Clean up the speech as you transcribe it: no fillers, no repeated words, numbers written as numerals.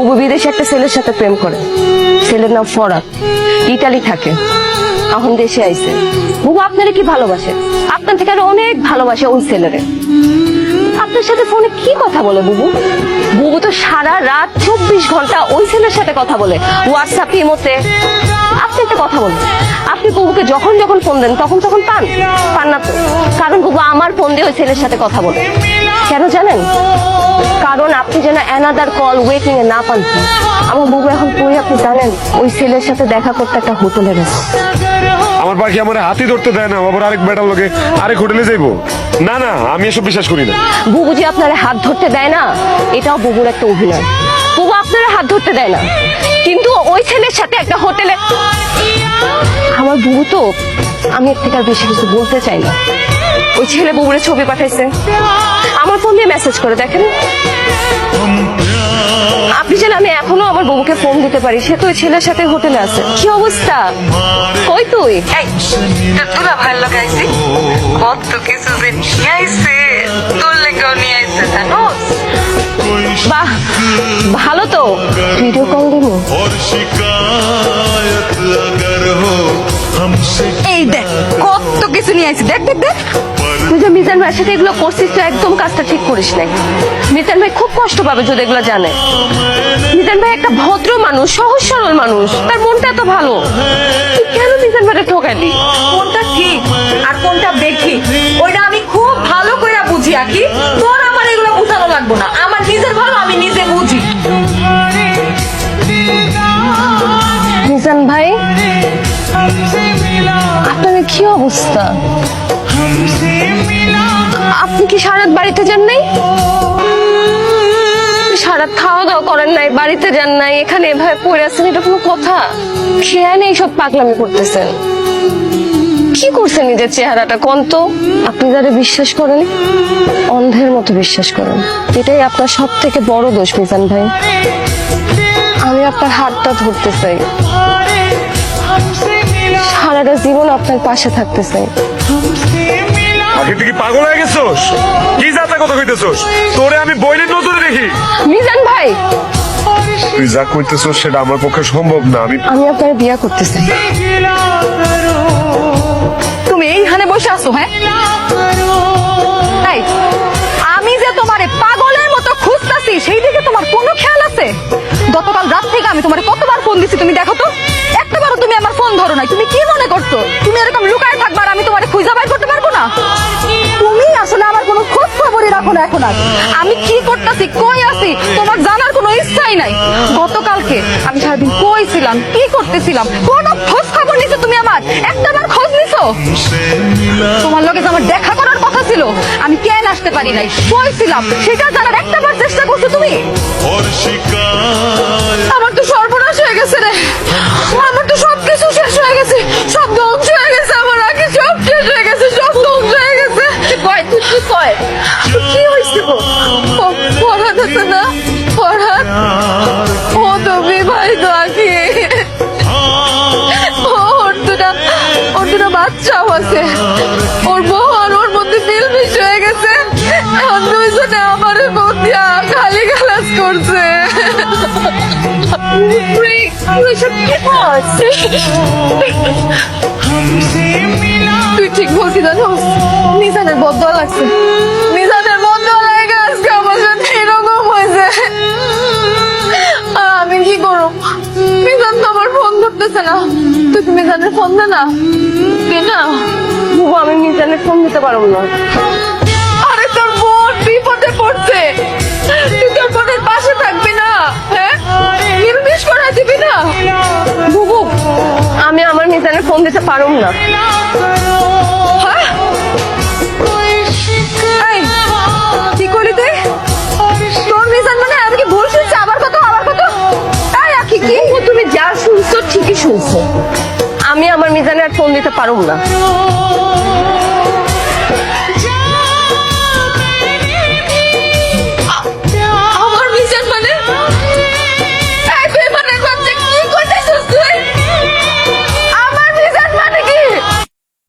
বুবু বিদেশে একটা ছেলের সাথে প্রেম করে। ছেলের নাম ফরাদ, ইটালি থাকে, এখন দেশে আইছে। বুবু আপনারে কি ভালোবাসে, আপনার থেকে আরো অনেক ভালোবাসে ওই ছেলেরে। আপনার সাথে ফোনে কি কথা বলে বুবু? বুবু তো সারা রাত 24 ঘন্টা ওই ছেলের সাথে কথা বলে, হোয়াটসঅ্যাপ, ইমোতে। আপনি একটা কথা বলেন, আপনি বুবুকে যখন যখন ফোন দেন তখন তখন পান না তো? কারণ বুবু আমার ফোন দিয়ে ওই ছেলের সাথে কথা বলে। কেন জানেন? কারণ আপনি যেন অ্যানাদার কল ওয়েটিং এ না পান। আমার বুবু এখন পড়ে, আপনি জানেন ওই ছেলের সাথে দেখা করতে একটা হোটেলে গেছে। আমার পাখি আমার হাতি ধরতে দেয় না, আবার আরেক বেটার লোকে আরেক হোটেলে যাইবো? না না, আমি এসব বিশ্বাস করি না। বুবু যে আপনার হাত ধরতে দেয় না, এটাও বুবুর একটা অভিনয়। বুবু আপনার হাত ধরতে দেয় না, কিন্তু ওই ছেলের সাথে একটা হোটেলে। আমার বুবু তো, আমি এর থেকে আর বেশি কিছু বলতে চাই না। ওই ছেলে বুবুরে ছবি পাঠাইছে, আমার ফোন দিয়ে মেসেজ করে দেখেন। আপনি যেন আমি এখনো আমার বুবুকে ফোন দিতে পারি, সে তো ওই ছেলের সাথে হোটেলে আছে। কি অবস্থা? কই তুই? তোরা ভালো লাগাইছি, কত কিছু যে নিয়ে আইছে, তোর লেগেও নিয়ে আইছে জানোস। বাহ, ভালো তো, ভিডিও কল দিব। এই দেখ কত কিছু নিয়ে আইছে, দেখ দেখ দেখ। তুই যে মিজান ভাইয়ের সাথে এগুলো করছিস, তো একদম কাজটা ঠিক করিস নাই। মিজান ভাই খুব কষ্ট পাবে যদি এগুলো জানে। মিজান ভাই একটা ভদ্র মানুষ, সহজ সরল মানুষ, তার মনটা এত ভালো। তুই কেন মিজান ভাইকে ঠকালি? কোনটা ঠিক আর কোনটা বেঠিক ওইটা আমি খুব ভালো করে বুঝি। আকি তোর আমার এগুলো বুঝানো লাগবো না, আমার নিজের ভালো আমি নিজে বুঝি। মিজান ভাই, আপনার কি অবস্থা? আপনি কি সারাত বাড়িতে যান নাই? সারাত খাওয়া দাওয়া করেন নাই, বাড়িতে যান নাই, এখানে এভাবে পড়ে আছেন, এটা কোনো কথা? খেয়াল এইসব পাগলামি করতেছেন। কি করছেন নিজের চেহারাটা কোন তো? আপনি যারা বিশ্বাস করেন, অন্ধের মতো বিশ্বাস করেন। এটাই আপনার সব থেকে বড় দোষ মিজান ভাই। আমি আপনার হাতটা ধরতে চাই, সারাটা জীবন আপনার পাশে থাকতে চাই। আগে তুই কি পাগল হয়ে গেছোস? কি যাতা কথা কইতেছোস? তোরে আমি বইনের নজরে দেখি। মিজান ভাই, তুই যা কইতেছোস সেটা আমার পক্ষে সম্ভব না। আমি আপনার বিয়ে করতে চাই। তুমি এইখানে বসে আছো? হ্যাঁ, তাই আমি যে তোমারে পাগলের মতো খুঁজতাছি সেই দিকে তোমার কোনো খেয়াল আছে? গতকাল রাত থেকে আমি তোমারে কতবার ফোন দিছি, তুমি দেখো তো, একটাবারও তুমি আমার ফোন ধরো নাই। তুমি কি মনে করছো তুমি এরকম লুকায় থাকবা আর আমি তোমারে খুঁজে বাইর করতে পারবো না? তুমি আসলে আমার কোনো খোঁজ খবরই রাখো না এখন। আর আমি কি করতেছি, কই আছি, তোমার জানার কোনো ইচ্ছাই নাই। গতকালকে আমি সারাদিন কই ছিলাম, কি করতেছিলাম, কোনো খোঁজ খবর নিছো তুমি আমার? একটাবার খোঁজ নিছো? তোমার লগে যে আমার দেখা করার কথা ছিল, আমি কেন আসতে পারি নাই, কই ছিলাম, সেটা জানার একটাবার চেষ্টা করছো তুমি? আমার তো সর্বনাশ হয়ে গেছে রে, আমার তো সবকিছু শেষ হয়ে গেছে, সব ধ্বংস হয়ে গেছে, আমার আগে সব শেষ হয়ে গেছে, সব ধ্বংস হয়ে গেছে। তুই কি কয়? কি হয়েছে গো? ফরহাদ আছে না, ফরহাদ, ও তুমি ভাই তো আকি, ওর দুটা বাচ্চাও আছে, ওর বউ আর ওর মধ্যে মিলমিশ হয়ে গেছে। এখন দুইজনে আমার বউ দিয়া খালি গালাজ করছে। তুই ঠিক বলছি জানোস, নিজানের বদয়া লাগছে, নিজানের বদয়া লাগে আজকে আমার সাথে এরকম হয়েছে। আমি কি করব? মিজান তো আমার ফোন ধরতেছে না। তুই মিজানের ফোন দে না, দে না। বুবু, আমি মিজানের ফোন দিতে পারবো না। আরে তোর বোন বিপদে পড়ছে, তুই তোর বোনের পাশে থাকবি না? হ্যাঁ, নির্মিশ করে দিবি না? বুবু, আমি আমার মিজানের ফোন দিতে পারবো না। হ্যাঁ? এই, কি করলি তুই? তোর মিজান মানে আমি কি ভুল শুনছি? আবার কত আবার কত? তাই আকি কি? বুবু, তুমি যা শুনছো ঠিকই শুনছো। আমি আমার মিজানের ফোন দিতে পারবো না।